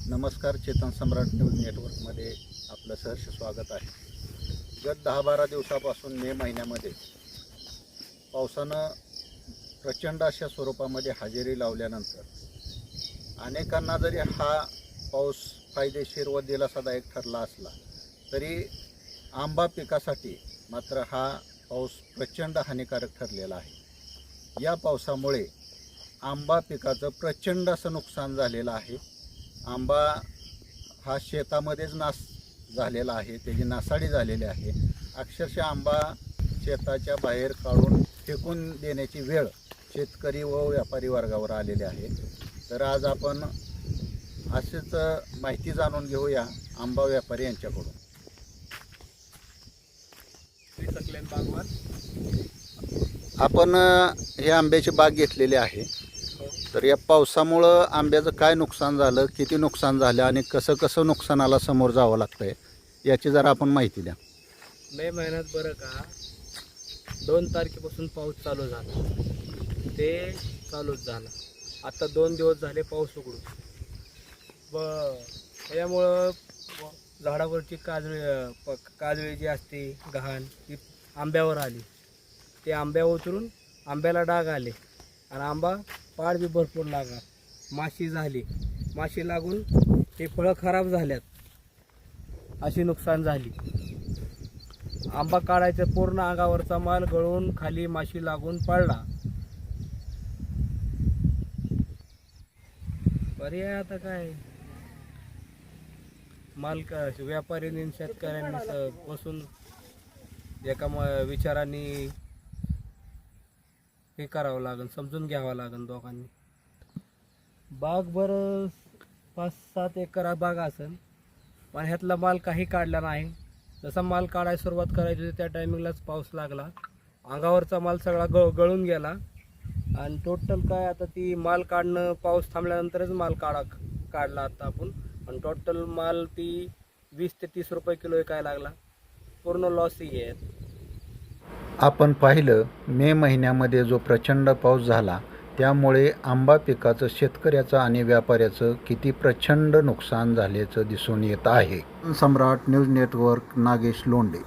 नमस्कार. चेतन सम्राट न्यूज नेटवर्कमध्ये आपलं सहर्ष स्वागत आहे. गत 10-12 दिवसापासून मे महिन्यामध्ये पावसानं प्रचंड अशा स्वरूपामध्ये हजेरी लावल्यानंतर अनेकांना जरी हा पाऊस फायदेशीर व दिलासादायक ठरला असला तरी आंबा पिकासाठी मात्र हा पाऊस प्रचंड हानिकारक ठरलेला आहे. या पावसामुळे आंबा पिकाचं प्रचंड असं नुकसान झालेलं आहे. आंबा हा शेतामध्येच नाश झालेला आहे, त्याची नासाडी झालेली आहे. अक्षरशः आंबा शेताच्या बाहेर काढून फेकून देण्याची वेळ शेतकरी व व्यापारी वर्गावर आलेले आहे. तर आज आपण असेच माहिती जाणून घेऊया आंबा व्यापारी यांच्याकडून. आपण हे आंब्याची बाग घेतलेली आहे. तर या पावसामुळं आंब्याचं काय नुकसान झालं, किती नुकसान झालं आणि कसं कसं नुकसानाला समोर जावं लागतंय याची जरा आपण माहिती द्या. मे महिन्यात बरं का 2 तारखेपासून पाऊस चालू झाला, ते चालूच झाला. आता 2 दिवस झाले पाऊस उघडून. त्यामुळं झाडावरची काजळी जी असते गहाण ती आंब्यावर आली. ते आंब्या उतरून आंब्याला डाग आले आणि आंबा पाड बी भरपूर लागला. माशी झाली, माशी लागून ते फळं खराब झाल्यात, अशी नुकसान झाली. आंबा काढायचं पूर्ण अंगावरचा माल गळून खाली माशी लागून पडला. पर्याय आता काय, माल व्यापाऱ्यांनी शेतकऱ्यांनी बसून एका विचारांनी हे करावं लागेल, समजून घ्यावं लागेल दोघांनी. बाग बरं 5-7 एकर बाग असेल, पण ह्यातला माल काही काढला नाही. जसा माल काढायला सुरुवात करायची होती त्या टायमिंगलाच पाऊस लागला. अंगावरचा माल सगळा गळून गेला आणि टोटल काय आता ती माल काढणं पाऊस थांबल्यानंतरच माल काढला आता आपण. आणि टोटल माल ती 20 ते 30 रुपये किलो विकायला लागला. पूर्ण लॉसही आहे. आपण पाहिलं मे महिन्यामध्ये जो प्रचंड पाऊस झाला त्यामुळे आंबा पिकाचं शेतकऱ्याचं आणि व्यापाऱ्याचं किती प्रचंड नुकसान झाल्याचं दिसून येत आहे. सम्राट न्यूज नेटवर्क, नागेश लोंढे.